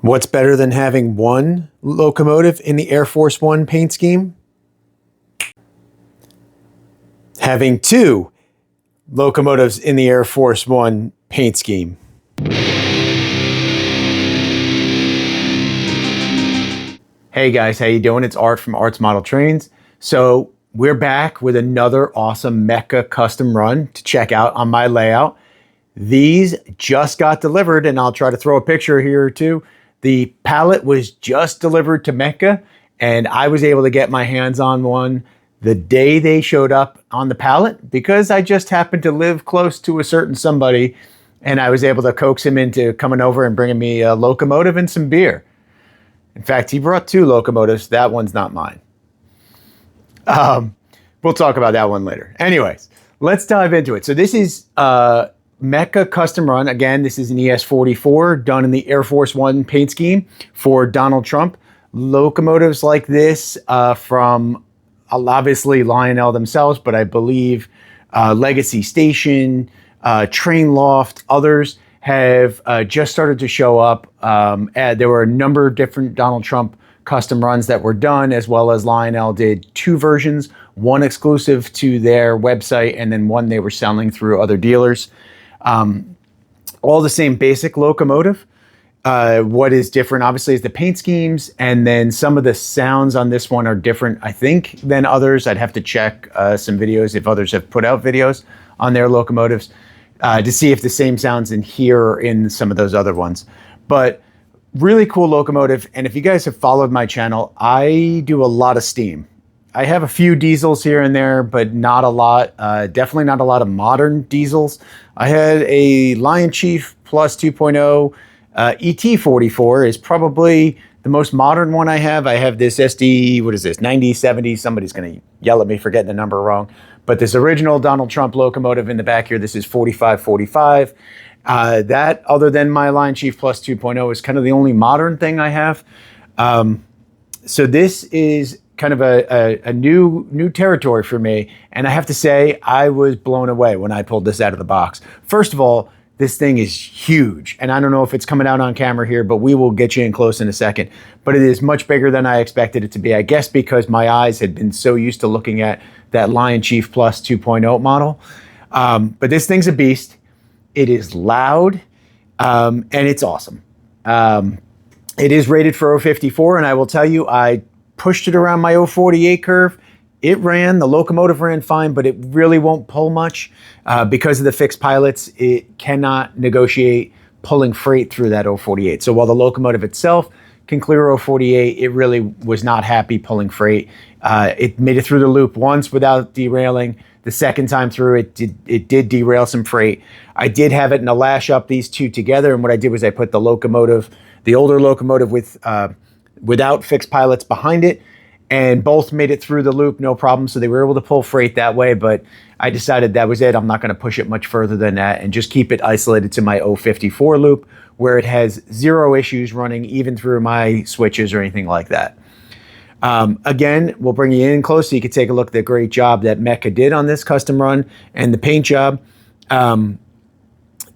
What's better than having one locomotive in the Air Force One paint scheme? Having two locomotives in the Air Force One paint scheme. Hey guys, how you doing? It's Art from Art's Model Trainz. So we're back with another awesome METCA custom run to check out on my layout. These just got delivered, and I'll try to throw a picture here too. The pallet was just delivered to METCA, and I was able to get my hands on one the day they showed up on the pallet because I just happened to live close to a certain somebody, and I was able to coax him into coming over and bringing me a locomotive and some beer. In fact, he brought two locomotives. That one's not mine. We'll talk about that one later. Anyways, let's dive into it. So this is METCA custom run. Again, this is an ES44 done in the Air Force One paint scheme for Donald Trump. Locomotives like this from obviously Lionel themselves, but I believe Legacy Station, Train Loft, others have just started to show up. There were a number of different Donald Trump custom runs that were done, as well as Lionel did two versions, one exclusive to their website and then one they were selling through other dealers. All the same basic locomotive. What is different, obviously, is the paint schemes, and then some of the sounds on this one are different, I think, than others. I'd have to check some videos if others have put out videos on their locomotives to see if the same sounds in here or in some of those other ones. But really cool locomotive, and if you guys have followed my channel, I do a lot of steam. I have a few diesels here and there, but not a lot. Definitely not a lot of modern diesels. I had a Lion Chief Plus 2.0. ET44 is probably the most modern one I have. I have this SD, what is this, 9070. Somebody's going to yell at me for getting the number wrong. But this original Donald Trump locomotive in the back here, this is 4545. That, other than my Lion Chief Plus 2.0, is kind of the only modern thing I have. So this is kind of a new territory for me. And I have to say, I was blown away when I pulled this out of the box. First of all, this thing is huge. And I don't know if it's coming out on camera here, but we will get you in close in a second. But it is much bigger than I expected it to be. I guess because my eyes had been so used to looking at that Lion Chief Plus 2.0 model. But this thing's a beast. It is loud, and it's awesome. It is rated for 054, and I will tell you, I pushed it around my 048 curve. It ran, the locomotive ran fine, but it really won't pull much. Because of the fixed pilots, it cannot negotiate pulling freight through that 048. So while the locomotive itself can clear 048, it really was not happy pulling freight. It made it through the loop once without derailing. The second time through, it did derail some freight. I did have it in a lash up these two together, and what I did was I put the locomotive, the older locomotive without fixed pilots behind it, and both made it through the loop, no problem. So they were able to pull freight that way, but I decided that was it. I'm not going to push it much further than that and just keep it isolated to my 054 loop, where it has zero issues running even through my switches or anything like that. Again, we'll bring you in close so you can take a look at the great job that METCA did on this custom run and the paint job.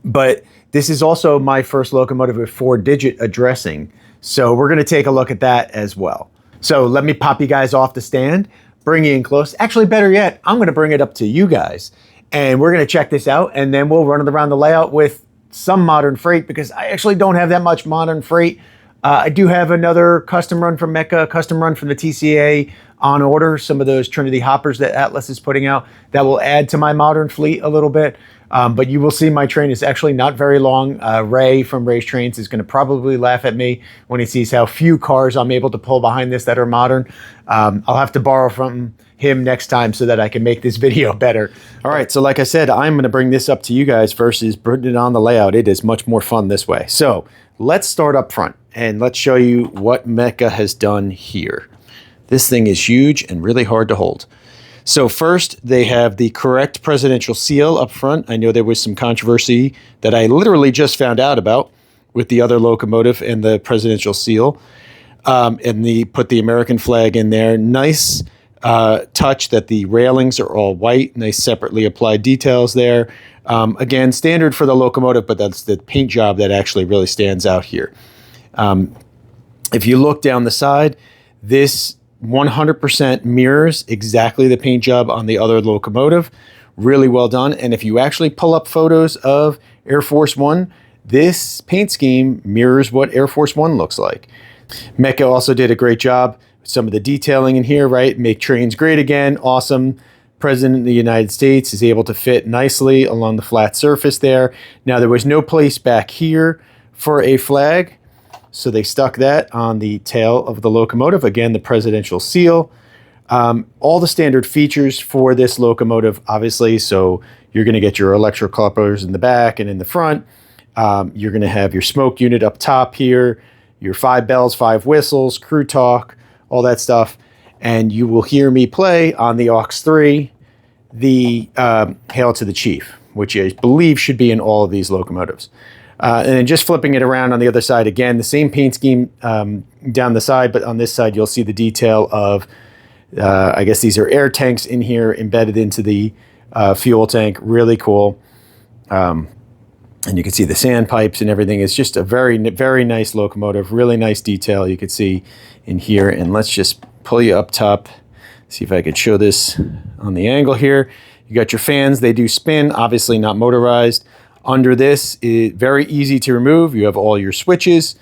But this is also my first locomotive with 4-digit addressing. So we're going to take a look at that as well. So let me pop you guys off the stand, bring you in close. Actually, better yet, I'm going to bring it up to you guys, and we're going to check this out, and then we'll run it around the layout with some modern freight, because I actually don't have that much modern freight. I do have another custom run from METCA, a custom run from the TCA on order, some of those Trinity hoppers that Atlas is putting out that will add to my modern fleet a little bit. But you will see my train is actually not very long. Ray from Ray's Trainz is going to probably laugh at me when he sees how few cars I'm able to pull behind this that are modern. I'll have to borrow from him next time so that I can make this video better. All right, so like I said, I'm going to bring this up to you guys versus putting it on the layout. It is much more fun this way. So let's start up front and let's show you what METCA has done here. This thing is huge and really hard to hold. So first, they have the correct presidential seal up front. I know there was some controversy that I literally just found out about with the other locomotive and the presidential seal. And they put the American flag in there. Nice touch that the railings are all white. Nice separately applied details there. Again, standard for the locomotive, but that's the paint job that actually really stands out here. If you look down the side, this 100% mirrors exactly the paint job on the other locomotive. Really well done. And if you actually pull up photos of Air Force One, this paint scheme mirrors what Air Force One looks like. METCA also did a great job with some of the detailing in here, right? Make trains great again. Awesome. President of the United States is able to fit nicely along the flat surface there. Now, there was no place back here for a flag, so they stuck that on the tail of the locomotive. Again, the presidential seal. All the standard features for this locomotive, obviously. So you're going to get your electric couplers in the back and in the front. You're going to have your smoke unit up top here, your 5 bells, 5 whistles, crew talk, all that stuff. And you will hear me play on the aux 3, the Hail to the Chief, which I believe should be in all of these locomotives. And then just flipping it around on the other side, again, the same paint scheme down the side, but on this side, you'll see the detail of, I guess these are air tanks in here embedded into the fuel tank. Really cool. And you can see the sand pipes and everything. It's just a very, very nice locomotive, really nice detail you could see in here. And let's just pull you up top, see if I could show this on the angle here. You got your fans, they do spin, obviously not motorized. Under this, very easy to remove. You have all your switches.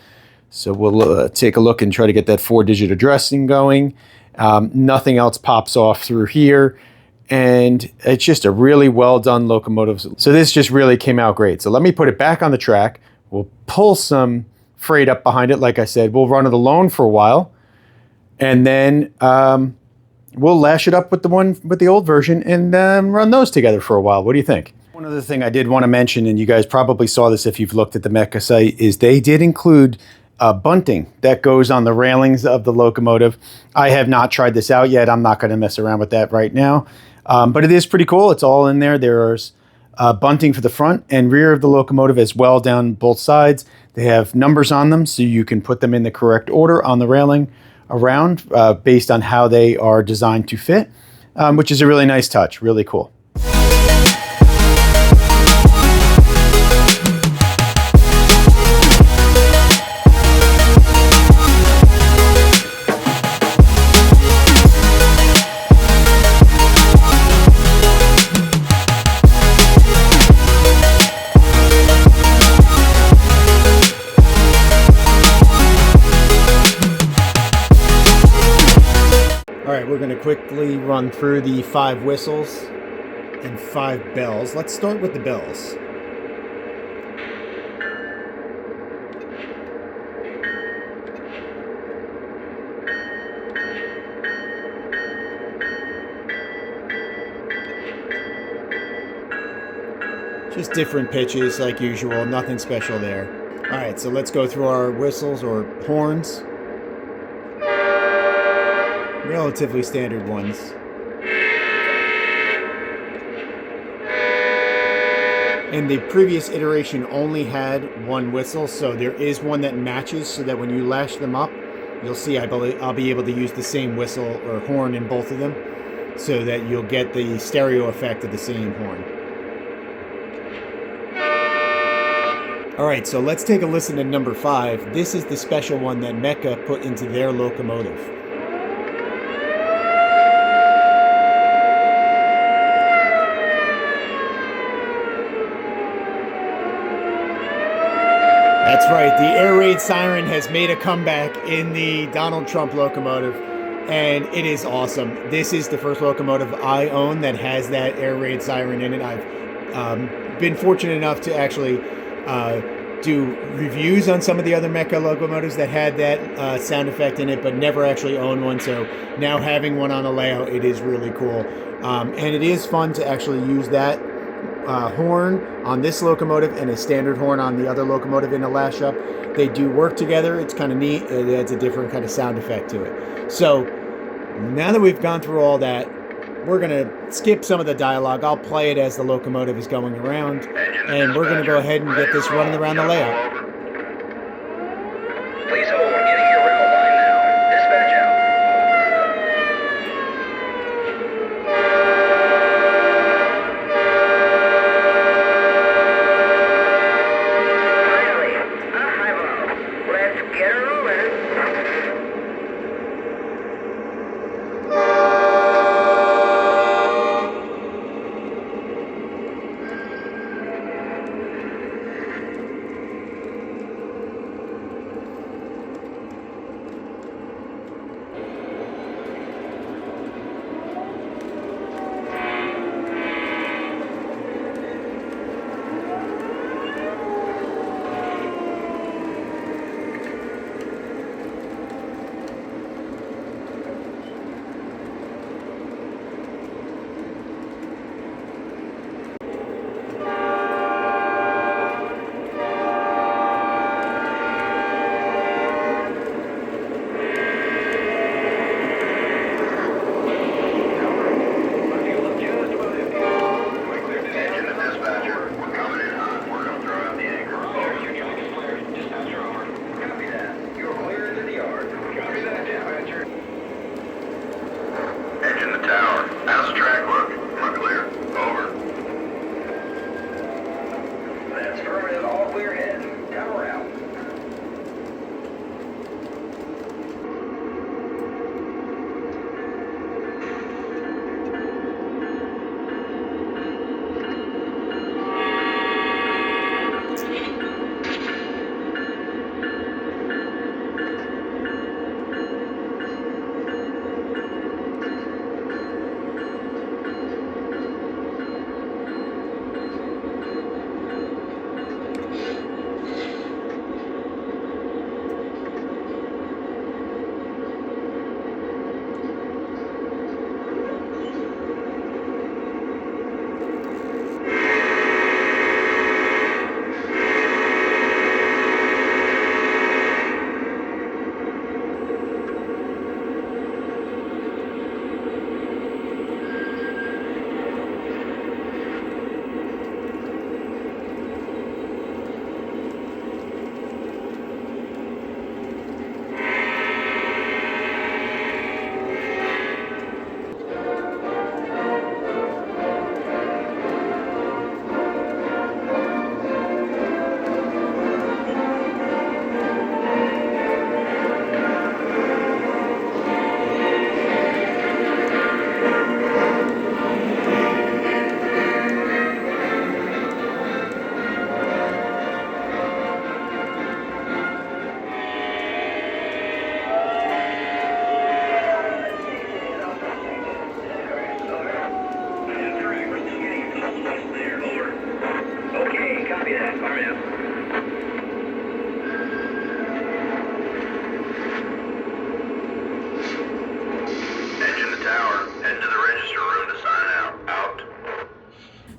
So we'll take a look and try to get that 4-digit addressing going. Nothing else pops off through here. And it's just a really well done locomotive. So this just really came out great. So let me put it back on the track. We'll pull some freight up behind it. Like I said, we'll run it alone for a while. And then we'll lash it up with the old version and run those together for a while. What do you think? One other thing I did want to mention, and you guys probably saw this if you've looked at the METCA site, is they did include bunting that goes on the railings of the locomotive. I have not tried this out yet. I'm not going to mess around with that right now. But it is pretty cool. It's all in there. There's bunting for the front and rear of the locomotive as well down both sides. They have numbers on them so you can put them in the correct order on the railing around based on how they are designed to fit, which is a really nice touch. Really cool. We're going to quickly run through the 5 whistles and 5 bells. Let's start with the bells. Just different pitches like usual, nothing special there. All right, so let's go through our whistles or horns. Relatively standard ones. And the previous iteration only had 1 whistle, so there is one that matches so that when you lash them up, you'll see I'll be able to use the same whistle or horn in both of them so that you'll get the stereo effect of the same horn. All right, so let's take a listen to number 5. This is the special one that METCA put into their locomotive. That's right, the air raid siren has made a comeback in the Donald Trump locomotive, and it is awesome. This is the first locomotive I own that has that air raid siren in it. I've been fortunate enough to actually do reviews on some of the other METCA locomotives that had that sound effect in it, but never actually owned one. So now having one on a layout, it is really cool. And it is fun to actually use that horn on this locomotive and a standard horn on the other locomotive in a lash up. They do work together. It's kind of neat. It adds a different kind of sound effect to it. So now that we've gone through all that, we're going to skip some of the dialogue. I'll play it as the locomotive is going around, and we're going to go ahead and get this running around the layout. Please hold, getting your rail line now. Dispatch out. Finally, a high low. Let's get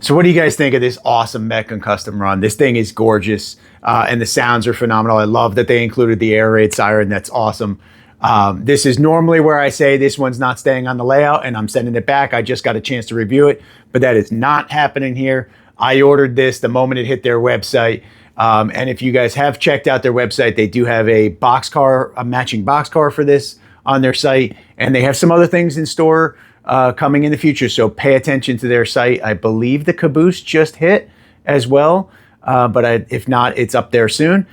So what do you guys think of this awesome METCA custom run? This thing is gorgeous, and the sounds are phenomenal. I love that they included the air raid siren. That's awesome. This is normally where I say this one's not staying on the layout and I'm sending it back. I just got a chance to review it, but that is not happening here. I ordered this the moment it hit their website. And if you guys have checked out their website, they do have a matching boxcar for this on their site, and they have some other things in store coming in the future. So pay attention to their site. I believe the caboose just hit as well, but if not, it's up there soon.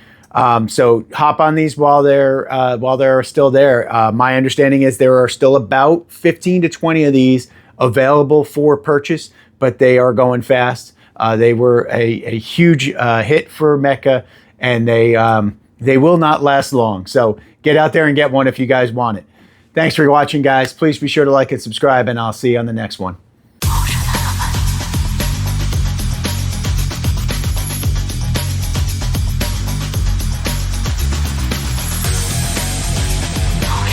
So hop on these while they're still there. My understanding is there are still about 15 to 20 of these available for purchase, but they are going fast. They were a huge hit for METCA, and they will not last long. So get out there and get one if you guys want it. Thanks for watching, guys. Please be sure to like and subscribe, and I'll see you on the next one.